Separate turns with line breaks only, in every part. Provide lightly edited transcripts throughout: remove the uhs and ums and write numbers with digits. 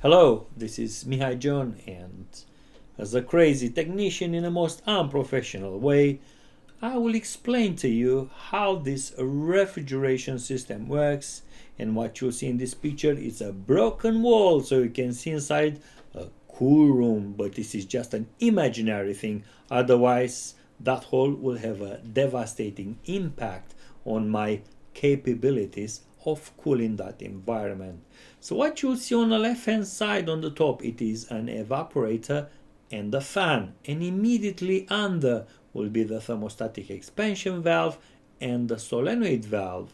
Hello, this is Mihai John, and as a crazy technician in a most unprofessional way, I will explain to you how this refrigeration system works. And what you'll see in this picture is a broken wall, so you can see inside a cool room, but this is just an imaginary thing. Otherwise, that hole will have a devastating impact on my capabilities of cooling that environment. So what you'll see on the left hand side on the top, it is an evaporator and a fan, and immediately under will be the thermostatic expansion valve and the solenoid valve.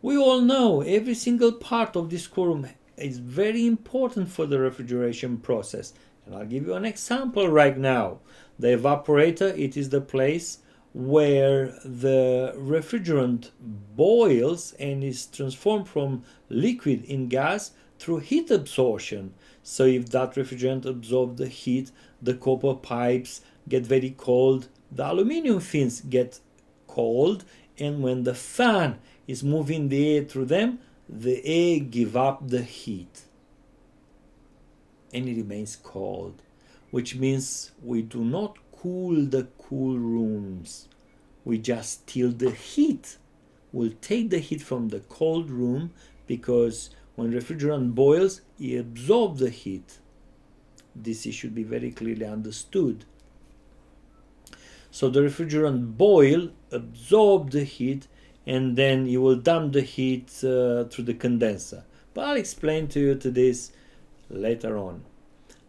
We all know every single part of this cool room is very important for the refrigeration process, and I'll give you an example right now. The evaporator, it is the place where the refrigerant boils and is transformed from liquid in gas through heat absorption. So if that refrigerant absorbs the heat, the copper pipes get very cold, the aluminum fins get cold, and when the fan is moving the air through them, the air gives up the heat and it remains cold, which means we do not cool the cool rooms. We just steal the heat. We'll take the heat from the cold room because when refrigerant boils, it absorbs the heat. This should be very clearly understood. So the refrigerant boil, absorb the heat, and then you will dump the heat through the condenser. But I'll explain to you this later on.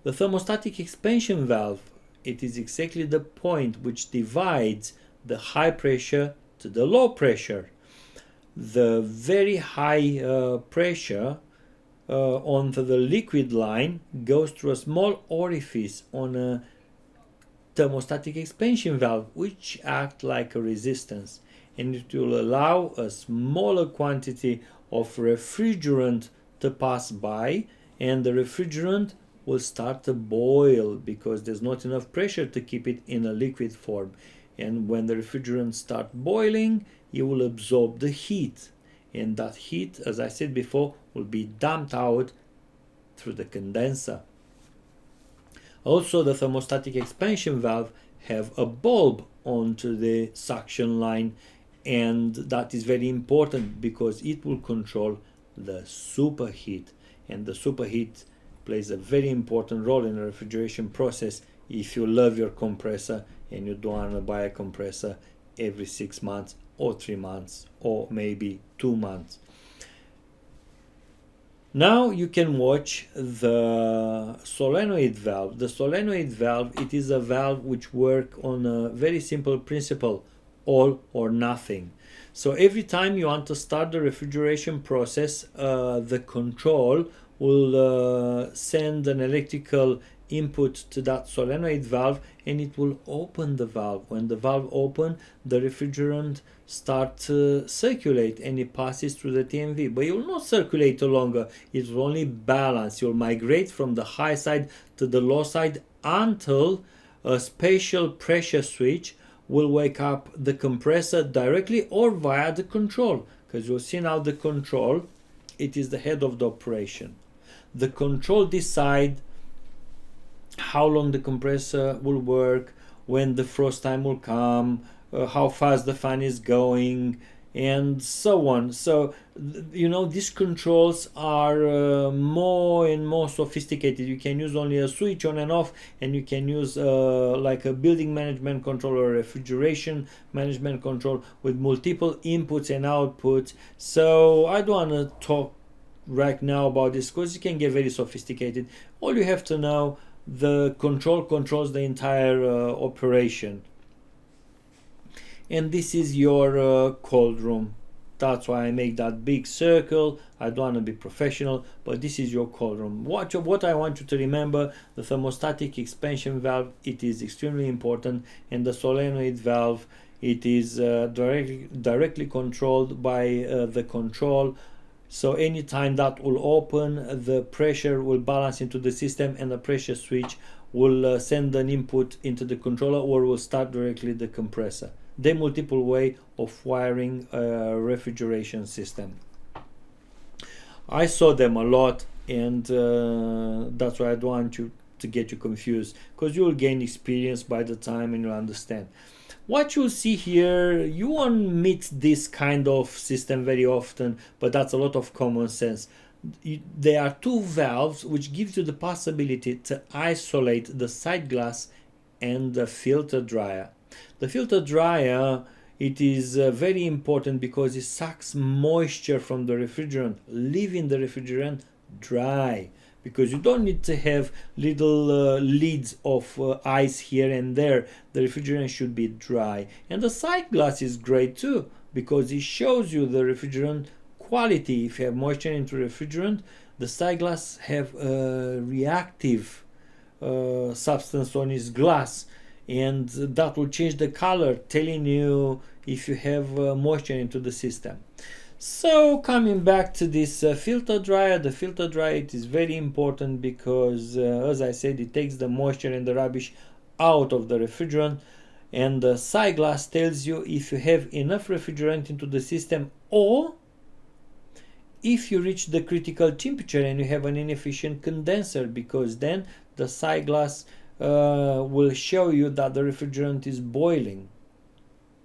The thermostatic expansion valve, it is exactly the point which divides the high pressure to the low pressure. The very high pressure onto the liquid line goes through a small orifice on a thermostatic expansion valve, which acts like a resistance, and it will allow a smaller quantity of refrigerant to pass by, and the refrigerant will start to boil because there's not enough pressure to keep it in a liquid form. And when the refrigerant starts boiling, it will absorb the heat, and that heat, as I said before, will be dumped out through the condenser. Also, the thermostatic expansion valve have a bulb onto the suction line, and that is very important because it will control the superheat, and the superheat plays a very important role in the refrigeration process if you love your compressor and you don't want to buy a compressor every 6 months or 3 months or maybe 2 months. Now you can watch the solenoid valve. The solenoid valve, it is a valve which works on a very simple principle, all or nothing. So every time you want to start the refrigeration process, the control will send an electrical input to that solenoid valve, and it will open the valve. When the valve opens, the refrigerant starts to circulate and it passes through the TMV, but it will not circulate longer. It will only balance. You'll migrate from the high side to the low side until a special pressure switch will wake up the compressor directly or via the control, because you'll see now the control, it is the head of the operation. The control decides how long the compressor will work, when the frost time will come, how fast the fan is going, and so on. So these controls are more and more sophisticated. You can use only a switch on and off, and you can use like a building management control or a refrigeration management control with multiple inputs and outputs. So I don't want to talk right now about this because it can get very sophisticated. All you have to know, the control controls the entire operation. And this is your cold room. That's why I make that big circle. I don't want to be professional, but this is your cold room. What I want you to remember, the thermostatic expansion valve, it is extremely important, and the solenoid valve, it is directly controlled by the control. So anytime that will open, the pressure will balance into the system, and the pressure switch will send an input into the controller or will start directly the compressor. The multiple way of wiring a refrigeration system. I saw them a lot, and that's why I don't want you to get you confused, because you will gain experience by the time and you'll understand. What you'll see here, you won't meet this kind of system very often, but that's a lot of common sense. There are two valves which gives you the possibility to isolate the side glass and the filter dryer. The filter dryer, it is very important because it sucks moisture from the refrigerant, leaving the refrigerant dry, because you don't need to have little leads of ice here and there. The refrigerant should be dry. And the side glass is great too, because it shows you the refrigerant quality. If you have moisture into refrigerant, the side glass have a reactive substance on its glass, and that will change the color, telling you if you have moisture into the system. So coming back to this filter dryer, the filter dryer, it is very important because as I said, it takes the moisture and the rubbish out of the refrigerant, and the side glass tells you if you have enough refrigerant into the system, or if you reach the critical temperature and you have an inefficient condenser, because then the side glass will show you that the refrigerant is boiling.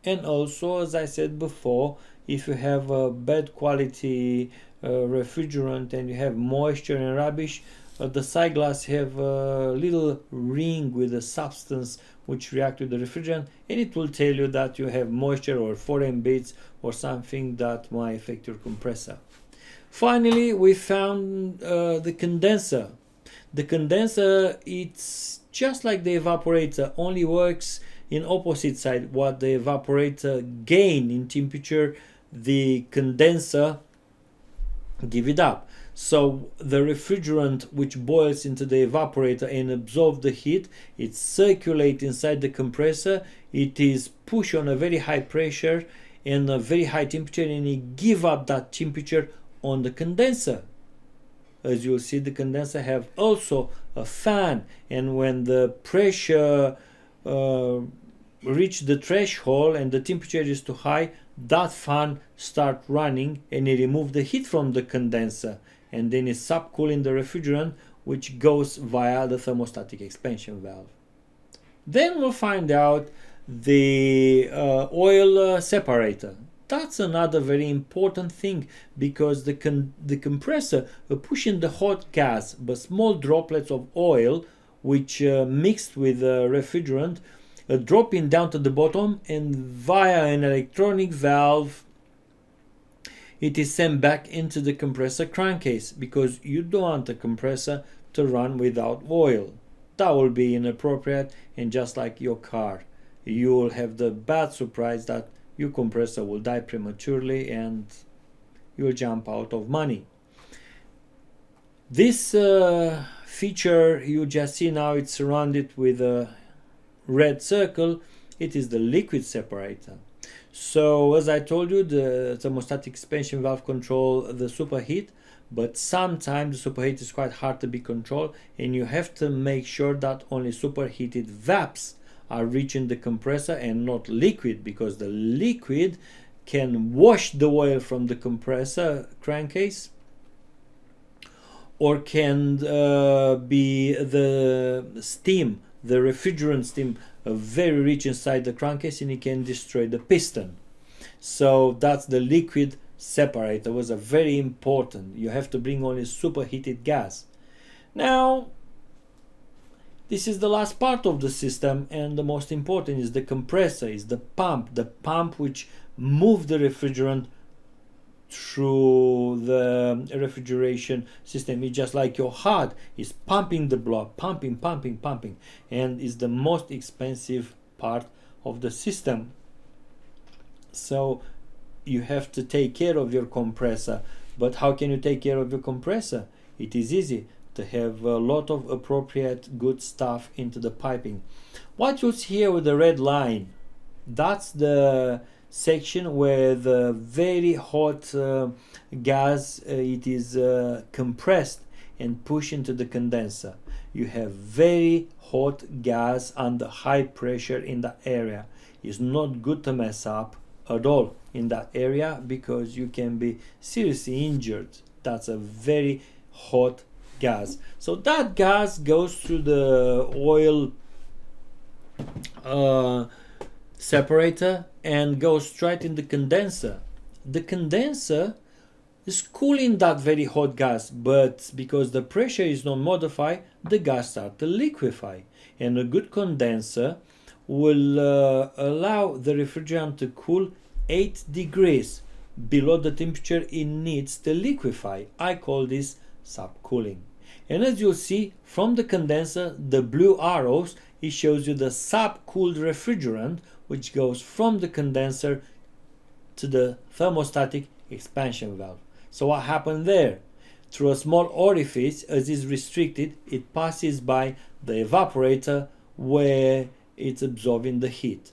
And also, as I said before, if you have a bad quality refrigerant and you have moisture and rubbish, the side glass have a little ring with a substance which react with the refrigerant, and it will tell you that you have moisture or foreign bits or something that might affect your compressor. Finally, we found the condenser. The condenser, it's just like the evaporator, only works in opposite side. What the evaporator gain in temperature, the condenser give it up. So the refrigerant which boils into the evaporator and absorbs the heat, it circulates inside the compressor. It is pushed on a very high pressure and a very high temperature, and it give up that temperature on the condenser. As you'll see, the condenser have also a fan, and when the pressure reach the threshold and the temperature is too high, that fan start running and it remove the heat from the condenser, and then it's subcooling the refrigerant, which goes via the thermostatic expansion valve. Then we'll find out the oil separator. That's another very important thing, because the compressor pushing the hot gas, but small droplets of oil which mixed with refrigerant dropping down to the bottom, and via an electronic valve it is sent back into the compressor crankcase, because you don't want the compressor to run without oil. That will be inappropriate, and just like your car, you will have the bad surprise that your compressor will die prematurely and you'll jump out of money. This feature you just see now, it's surrounded with a red circle. It is the liquid separator. So as I told you, the thermostatic expansion valve control the superheat, but sometimes the superheat is quite hard to be controlled, and you have to make sure that only superheated VAPs are reaching the compressor and not liquid, because the liquid can wash the oil from the compressor crankcase, or can be the steam, the refrigerant steam, very rich inside the crankcase, and it can destroy the piston. So that's the liquid separator. Was a very important. You have to bring only superheated gas. Now, this is the last part of the system, and the most important is the compressor, is the pump which moves the refrigerant through the refrigeration system. It's just like your heart is pumping the blood, pumping, and is the most expensive part of the system. So you have to take care of your compressor. But how can you take care of your compressor? It is easy to have a lot of appropriate good stuff into the piping. What you see here with the red line, that's the section where the very hot gas it is compressed and pushed into the condenser. You have very hot gas under high pressure in that area. It's not good to mess up at all in that area, because you can be seriously injured. That's a very hot gas. So that gas goes through the oil separator and goes straight in the condenser. The condenser is cooling that very hot gas, but because the pressure is not modified, the gas starts to liquefy. And a good condenser will allow the refrigerant to cool 8 degrees below the temperature it needs to liquefy. I call this subcooling. And as you'll see from the condenser, the blue arrows, it shows you the subcooled refrigerant which goes from the condenser to the thermostatic expansion valve. So what happened there? Through a small orifice, as is restricted, it passes by the evaporator where it's absorbing the heat.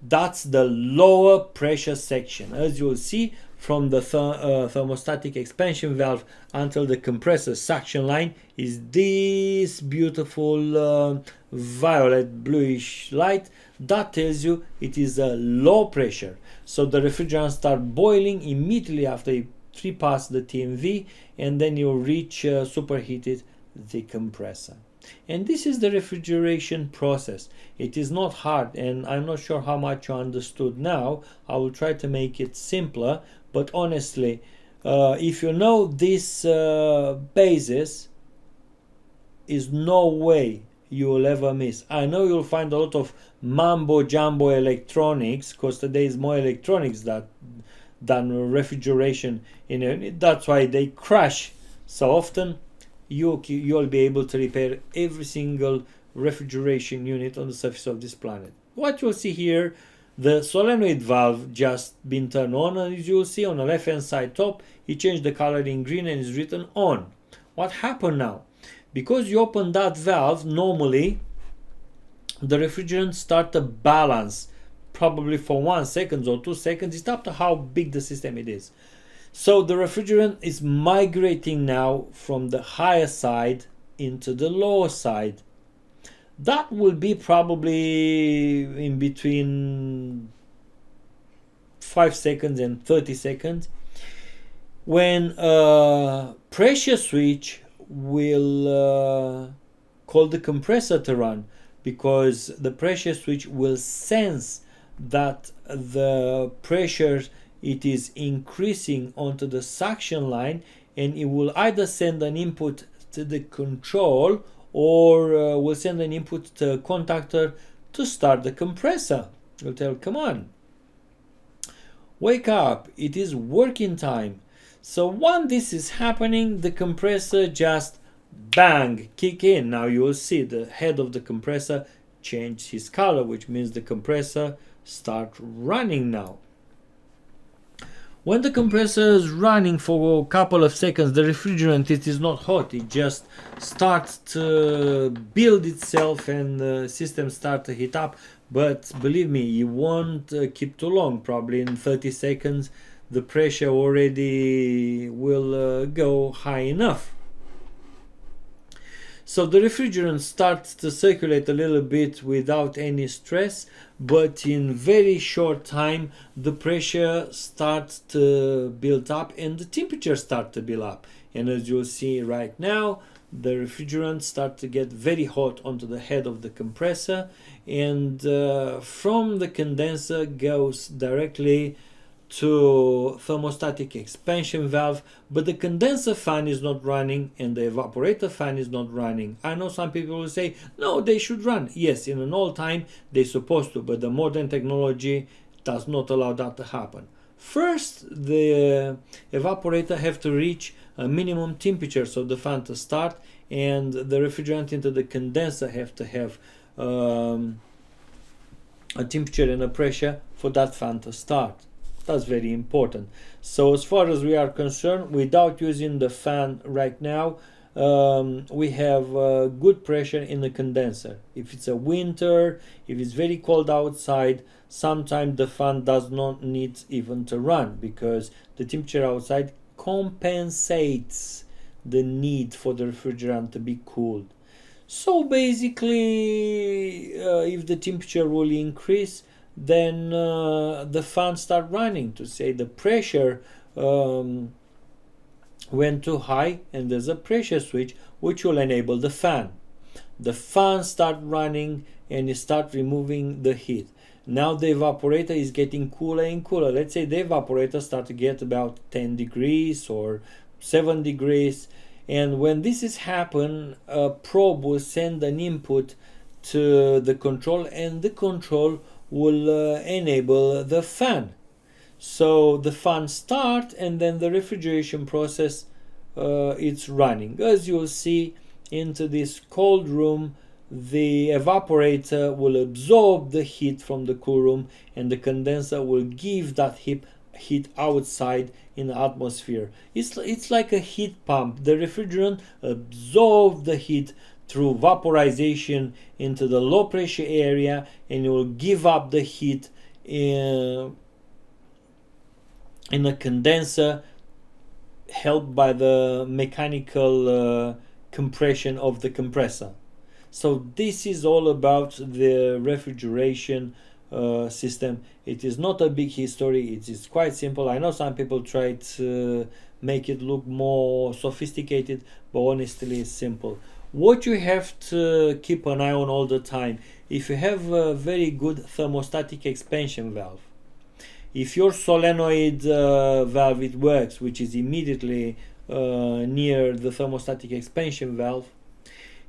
That's the lower pressure section. As you will see from the thermostatic expansion valve until the compressor suction line is this beautiful violet bluish light. That tells you it is a low pressure. So the refrigerant starts boiling immediately after it pass the TMV, and then you reach superheated the compressor. And this is the refrigeration process. It is not hard, and I'm not sure how much you understood now. I will try to make it simpler, but honestly, if you know this basis, is no way you will ever miss. I know you'll find a lot of mambo jumbo electronics, because today is more electronics than refrigeration in it. That's why they crash so often. You'll be able to repair every single refrigeration unit on the surface of this planet. What you'll see here, the solenoid valve just been turned on, and as you'll see on the left hand side top, it changed the color in green and is written on. What happened now? Because you open that valve, normally the refrigerant start to balance, probably for 1 second or 2 seconds. It's up to how big the system it is. So the refrigerant is migrating now from the higher side into the lower side. That will be probably in between 5 seconds and 30 seconds, when a pressure switch will call the compressor to run, because the pressure switch will sense that the pressure it is increasing onto the suction line, and it will either send an input to the control or will send an input to a contactor to start the compressor. It will tell, come on, wake up, it is working time. So when this is happening, the compressor just bang, kick in. Now you will see the head of the compressor change his color, which means the compressor start running now. When the compressor is running for a couple of seconds, the refrigerant, it is not hot, it just starts to build itself and the system starts to heat up. But believe me, it won't keep too long. Probably in 30 seconds the pressure already will go high enough. So the refrigerant starts to circulate a little bit without any stress, but in very short time the pressure starts to build up and the temperature starts to build up. And as you'll see right now, the refrigerant starts to get very hot onto the head of the compressor, and from the condenser goes directly to thermostatic expansion valve, but the condenser fan is not running and the evaporator fan is not running. I know some people will say, no, they should run. Yes, in an old time they're supposed to, but the modern technology does not allow that to happen. First, the evaporator have to reach a minimum temperature so the fan to start, and the refrigerant into the condenser have to have a temperature and a pressure for that fan to start. That's very important. So as far as we are concerned, without using the fan right now, we have good pressure in the condenser. If it's a winter, if it's very cold outside, sometimes the fan does not need even to run, because the temperature outside compensates the need for the refrigerant to be cooled. So basically, if the temperature will increase, then the fan start running to say the pressure went too high, and there's a pressure switch which will enable the fan. The fan start running and it start removing the heat. Now the evaporator is getting cooler and cooler. Let's say the evaporator start to get about 10 degrees or 7 degrees, and when this is happen, a probe will send an input to the control, and the control will enable the fan. So the fan start, and then the refrigeration process it's running. As you'll see, into this cold room, the evaporator will absorb the heat from the cool room, and the condenser will give that heat outside in the atmosphere. It's like a heat pump. The refrigerant absorbs the heat through vaporization into the low pressure area, and it will give up the heat in a condenser, helped by the mechanical compression of the compressor. So this is all about the refrigeration system. It is not a big history. It is quite simple. I know some people try to make it look more sophisticated, but honestly it's simple. What you have to keep an eye on all the time, if you have a very good thermostatic expansion valve, if your solenoid valve it works, which is immediately near the thermostatic expansion valve,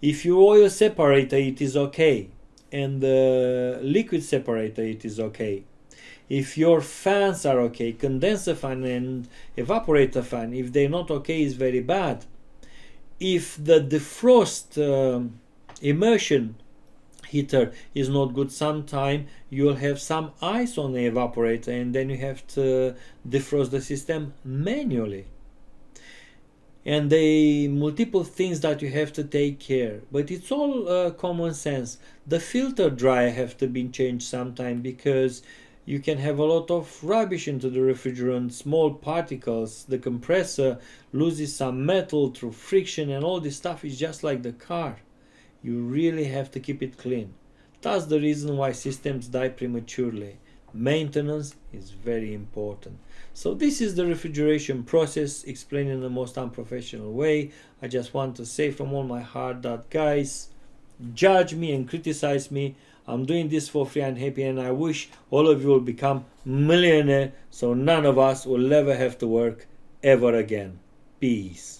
if your oil separator it is okay, and the liquid separator it is okay, if your fans are okay, condenser fan and evaporator fan, if they're not okay, is very bad. If the defrost immersion heater is not good, sometime you'll have some ice on the evaporator, and then you have to defrost the system manually. And the multiple things that you have to take care, but it's all common sense. The filter dryer have to be changed sometime, because you can have a lot of rubbish into the refrigerant, small particles. The compressor loses some metal through friction, and all this stuff is just like the car. You really have to keep it clean. That's the reason why systems die prematurely. Maintenance is very important. So this is the refrigeration process explained in the most unprofessional way. I just want to say from all my heart that, guys, judge me and criticize me. I'm doing this for free and happy, and I wish all of you will become millionaire, so none of us will ever have to work ever again. Peace.